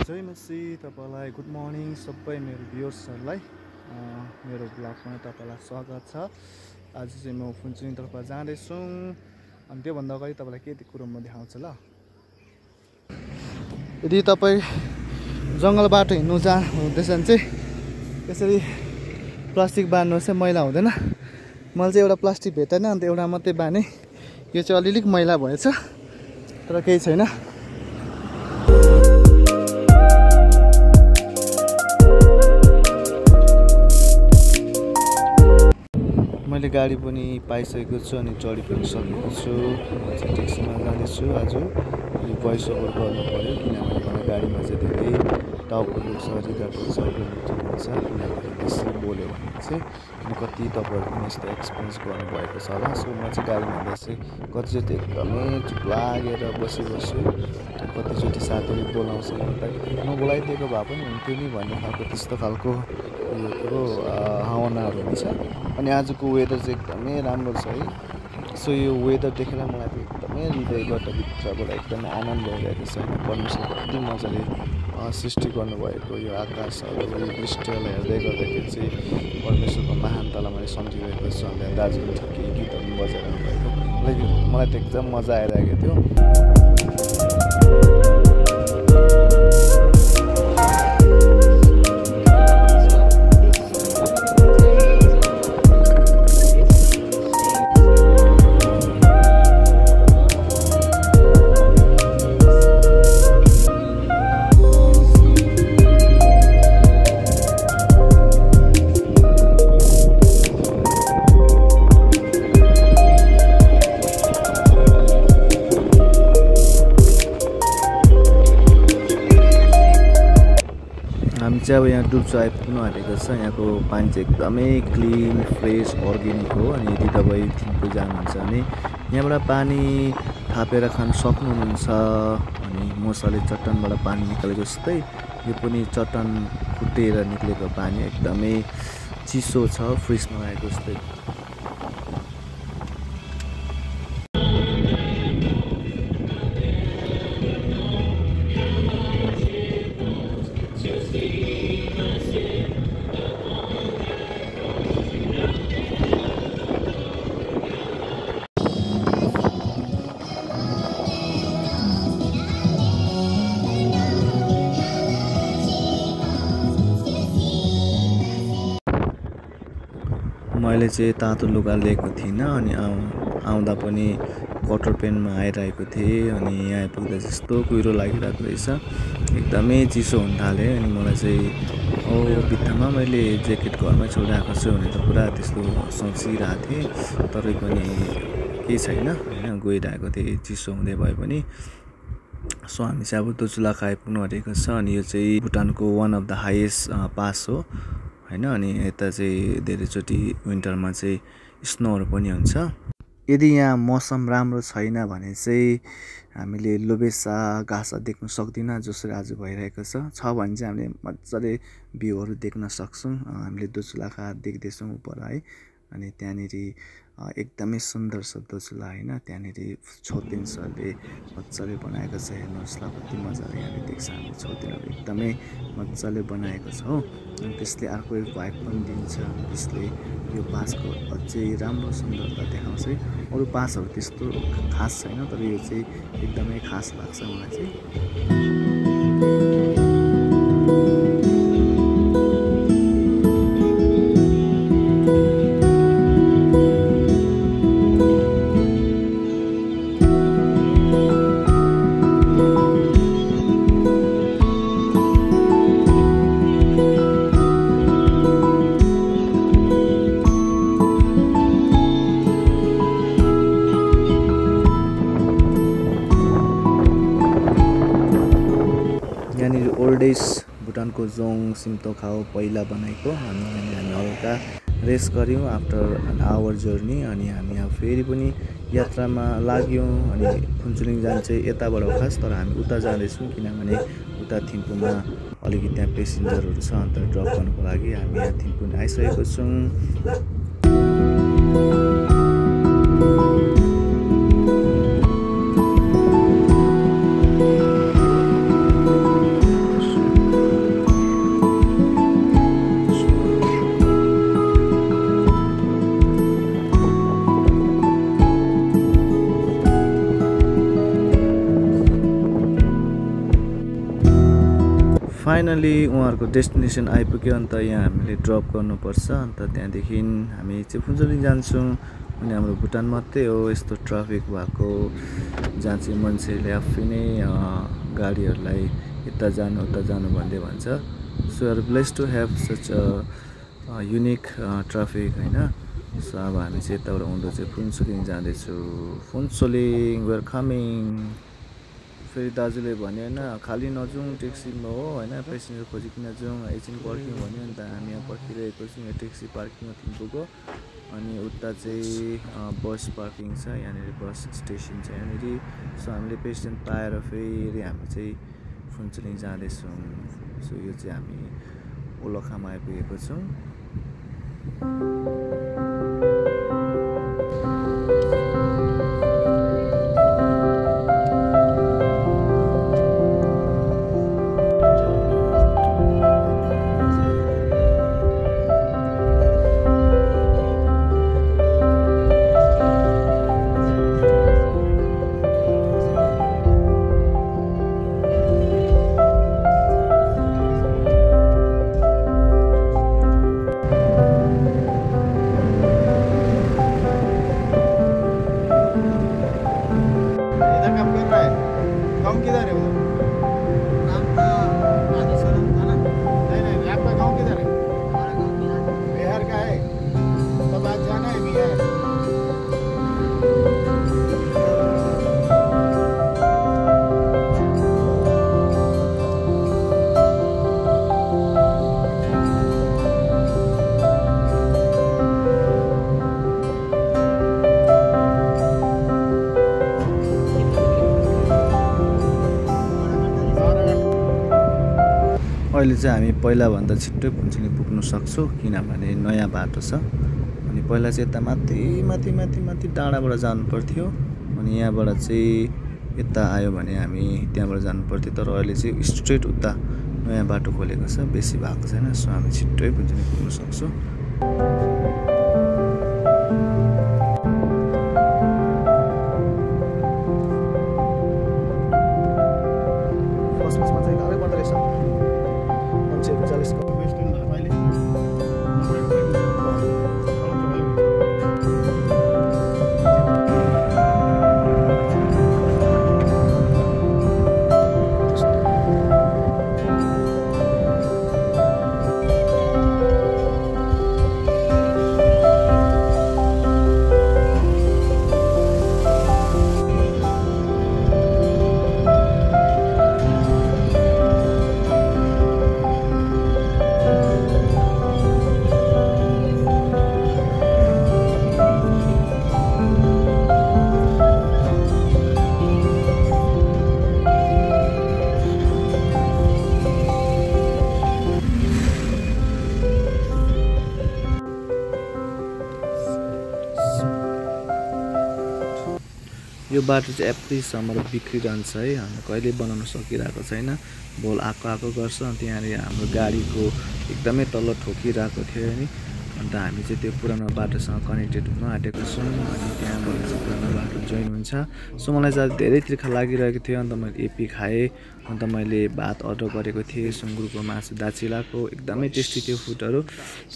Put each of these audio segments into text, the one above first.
जय मसी तपाईलाई good morning सबै मेरो भ्युअर्सहरुलाई मेरो ब्लगमा तपाईलाई स्वागत छ। आज चाहिँ म फुन्चुङतर्फ जाँदैछु अनि त्यो भन्दा अगाडि तपाईलाई के कुरो म देखाउँछु ल। यदि तपाई जंगल बाटो हिँड्नु हुँदैछ भने चाहिँ यसरी प्लास्टिक बाँध्नु चाहिँ मैला हुँदैन। मैले चाहिँ एउटा प्लास्टिक भेटेन अन्त एउटा मात्रै बाने। यो चाहिँ अलिअलि मैला भएछ तर केही छैन। मैले गाडी पनि पाइसकेको छु अनि चढी पनि सकेको छु। म चाहिँ ट्याक्सीमा जाँदैछु। आज भोइस ओभर गर्नु पर्यो किनभने मलाई गाडीमा चाहिँ धेरै टाउकोहरू छ, रिगाटहरू छ, हुन्छ किनभने बेसी बोल्यो भने चाहिँ अनि कति तपाईँहरू पनि यस्तो एक्सपिरियन्स गर्नुभएको छ होला। सो म चाहिँ गाडीमा हिँड्दा चाहिँ कतिचोटि एकदमै चुप लागेर बसिबस्छु। कतिचोटि साथीहरूले बोलाउँछ नबोलाइदिएको भए पनि हुन्थ्यो नि भन्ने खालको त्यस्तो खालको यो कुरो भावनाहरू हुन्छ। अनि आजको वेदर चाहिँ एकदमै राम्रो छ है। सो यो वेदर देखेर मलाई त एकदमै हृदयबाट भित्रबाट एकदमै आनन्द भइरहेको छ। परमेश्वर कति मजाले सृष्टि गर्नुभएको यो आकाशहरू यो दृश्यलाई हेर्दै गर्दाखेरि चाहिँ परमेश्वरको महानतालाई मैले सम्झिरहेको छु। अन्त दाजुले ठक्कै गीतहरू बजाइरहनु भएको मलाई त एकदम मजा आइरहेको थियो। हामी चाहिँ अब यहाँ डुब्चो आइपुग्नु आँटेको छ। यहाँको पानी चाहिँ एकदमै क्लिन फ्रेस अर्ग्यानिक हो। अनि यदि तपाईँ थिम्पू जानुहुन्छ भने यहाँबाट पानी थापेर खान सक्नुहुन्छ। अनि मसाले चट्टानबाट पानी निकालेको जस्तै यो पनि चट्टान फुटेर निक्लेको पानी एकदमै चिसो छ, फ्रिजमा आएको जस्तै। मैले चाहिँ तातो लुगा लिएको थिइनँ अनि आउँदा पनि कटर पेनमा आइरहेको थिएँ। अनि यहाँ आइपुग्दा त्यस्तो कुहिरो लागिरहेको रहेछ, एकदमै चिसो हुन थाल्यो। अनि मलाई चाहिँ बित्थामा मैले ज्याकेट घरमै छोडिरहेको छु भने त पुरा त्यस्तो सोचिरहेको थिएँ। तरै पनि केही छैन होइन, गइरहेको थिएँ चिसो हुँदै भए पनि। सो हामी चाहिँ अब दोचुलाखा आइपुग्नु आँटेको छ। अनि यो चाहिँ भुटानको one of the highest pass हो होइन। अनि यता चाहिँ धेरैचोटि विन्टरमा चाहिँ स्नोहरू पनि हुन्छ। यदि यहाँ मौसम राम्रो छैन भने चाहिँ हामीले लोबेसा घाँसा देख्न सक्दैनौँ जसरी आज भइरहेको छ भने चाहिँ हामीले मजाले भ्यूहरू देख्न सक्छौँ। हामीले दोचुलाखा देख्दैछौँ उपर है। अनि त्यहाँनिर एकदमै सुन्दर छ दोचुला होइन। त्यहाँनिर छौतेन सरले मजाले बनाएको छ, हेर्नुहोस् ल कति मजाले यहाँले देख्छ। हामीले छौतेनहरू एकदमै मजाले बनाएको छ हो। अनि त्यसले अर्को भाइब पनि दिन्छ। त्यसले यो पासको अझै राम्रो सुन्दरता देखाउँछ है। अरू पासहरू त्यस्तो खास छैन तर यो चाहिँ एकदमै खास लाग्छ मलाई चाहिँ। यहाँनिर ओल्ड एज भुटानको जोङ सिम्तोखा हो पहिला बनाएको। अनि हामी हल्का रेस्ट गऱ्यौँ आफ्टर एन आवर जर्नी। अनि हामी यहाँ फेरि पनि यात्रामा लाग्यौँ। अनि फुन्चुलिङ जान चाहिँ यताबाट हो खास, तर हामी उता जाँदैछौँ किनभने उता थिम्पूमा अलिकति त्यहाँ पेसेन्जरहरू छ। अन्त ड्रप गर्नुको लागि हामी यहाँ थिम्पू आइसकेको छौँ। फाइनली उहाँहरूको डेस्टिनेसन आइपुग्यो। अन्त यहाँ हामीले ड्रप गर्नुपर्छ। अन्त त्यहाँदेखि हामी चाहिँ फुन्चुलिङ जान्छौँ। अनि हाम्रो भुटान मात्रै हो यस्तो ट्राफिक भएको जहाँ चाहिँ मान्छेले आफै नै गाडीहरूलाई यता जानु उता जानु भन्दै भन्छ। So are blessed to have such a unique traffic होइन। सो अब हामी चाहिँ यताबाट आउँदा चाहिँ फुन्चुलिङ जाँदैछु। Phuentsholing we're coming. फेरि दाजुले भन्यो होइन खाली नजाउँ ट्याक्सीमा हो होइन, पेसेन्जर खोजिकन जाउँ, एकछिन पर्ख्यौँ भन्यो। अन्त हामी यहाँ पर्खिरहेको छौँ। यहाँ ट्याक्सी पार्किङमा पुग्यो। अनि उता चाहिँ बस पार्किङ छ, यहाँनिर बस स्टेसन छ यहाँनिर। सो हामीले पेसेन्ट पाएर फेरि हामी चाहिँ फुन्चुलिङ जाँदैछौँ। सो यो चाहिँ हामी ओलखामा आइपुगेको छौँ। अहिले चाहिँ हामी पहिलाभन्दा छिट्टै फुन्चुलिङ पुग्न सक्छौँ किनभने नयाँ बाटो छ। अनि पहिला चाहिँ यता माथि डाँडाबाट जानु पर्थ्यो। अनि यहाँबाट चाहिँ यता आयो भने हामी त्यहाँबाट जानु पर्थ्यो। तर अहिले चाहिँ स्ट्रेट उता नयाँ बाटो खोलेको छ, बेसी भएको छैन। सो हामी छिट्टै फुन्चुलिङ पुग्न सक्छौँ। यो बाटो चाहिँ एप्रिलसम्म बिग्रिरहन्छ है। हामी कहिले बनाउन सकिरहेको छैन। बोल आएको गर्छ। अन्त यहाँनिर हाम्रो गाडीको एकदमै तल ठोकिरहेको थियो नि। अन्त हामी चाहिँ त्यो पुरानो बाटोसँग कनेक्टेड हुन आँटेको छौँ। अनि त्यहाँबाट चाहिँ पुरानो बाटो जोइन हुन्छ। सो मलाई चाहिँ धेरै तिर्खा लागिरहेको थियो। अन्त मैले एपी खाएँ। अन्त मैले भात अर्डर गरेको थिएँ, सुँगुरको मासु दाचिलाको, एकदमै टेस्टी थियो फुडहरू।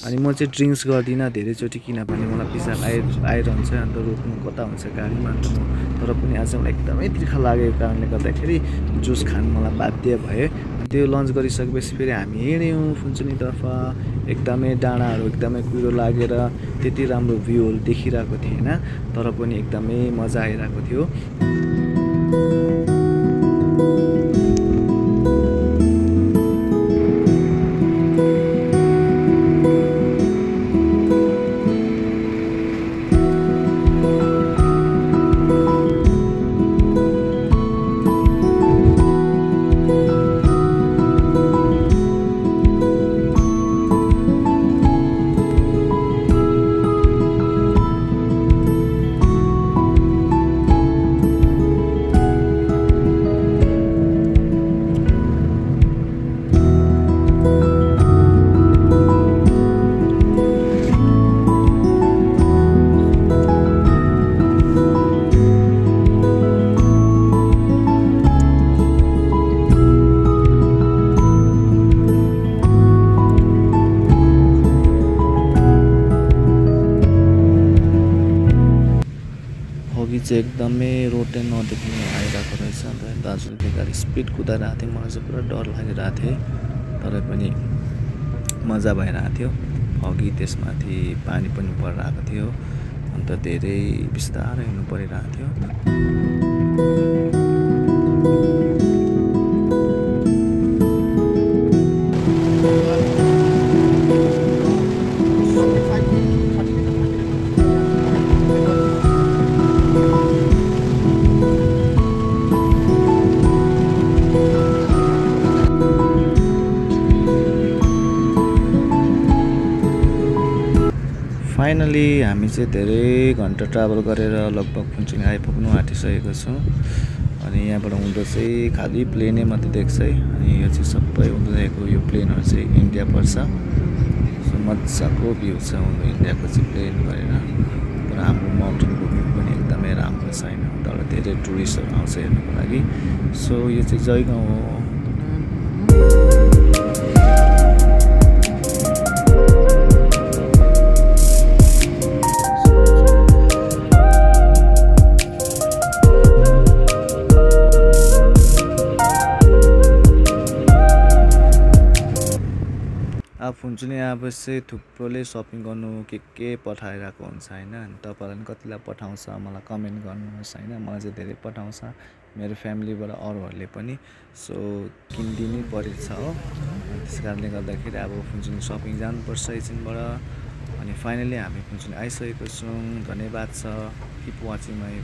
अनि म चाहिँ ड्रिङ्क्स गर्दिनँ धेरैचोटि किनभने मलाई पिसाब आइरहन्छ। अन्त रोक्नु कता हुन्छ गाडीमा। अन्त म तर पनि आज मलाई एकदमै तिर्खा लागेको कारणले गर्दाखेरि जुस खानु मलाई बाध्य भएँ। त्यो लन्च गरिसकेपछि फेरि हामी हिँड्यौँ फुन्चुलिङतर्फ। एकदमै डाँडाहरू एकदमै कुहिरो लागेर त्यति राम्रो भ्यूहरू देखिरहेको थिएन, तर पनि एकदमै मजा आइरहेको थियो। चाहिँ एकदमै रोड नदेख्ने आइरहेको रहेछ। अन्त दाजुले गाडी स्पिड कुदाइरहेको थियो। मलाई चाहिँ पुरा डर लागिरहेको थियो तर पनि मजा भइरहेको थियो। फगी त्यसमाथि पानी पनि परिरहेको थियो। अन्त धेरै बिस्तारै हिँड्नु परिरहेको थियो। फाइनली हामी चाहिँ धेरै घन्टा ट्राभल गरेर लगभग फुन्चुङ आइपुग्नु आँटिसकेको छौँ। अनि यहाँबाट हुँदा चाहिँ खालि प्लेनै मात्रै देख्छ है। अनि यो चाहिँ सबै हुँदैको यो प्लेनहरू चाहिँ इन्डिया पर्छ। सो मजाको भ्यू छ इन्डियाको चाहिँ प्लेन गरेर। तर हाम्रो माउन्टेनको भ्यू पनि एकदमै राम्रो छैन। तर धेरै टुरिस्टहरू आउँछ हेर्नुको लागि। सो यो चाहिँ जयगाउँ हो। अब फुन्चुङमा आएपछि थुप्रोले सपिङ गर्नु के पठाइरहेको हुन्छ हैन। अनि तपाईहरुले कतिलाई पठाउँछ मलाई कमेन्ट गर्नुहोस् हैन। मलाई चाहिँ धेरै पठाउँछ मेरो फ्यामिलीबाट अरूहरूले पनि। सो किनिदिनै परेछ हो। त्यसकारणले गर्दाखेरि अब फुन्चुङ सपिङ जानुपर्छ एकछिनबाट। अनि फाइनली हामी फुन्चुङ आइसकेको छौँ। धन्यवाद छ। Keep watching my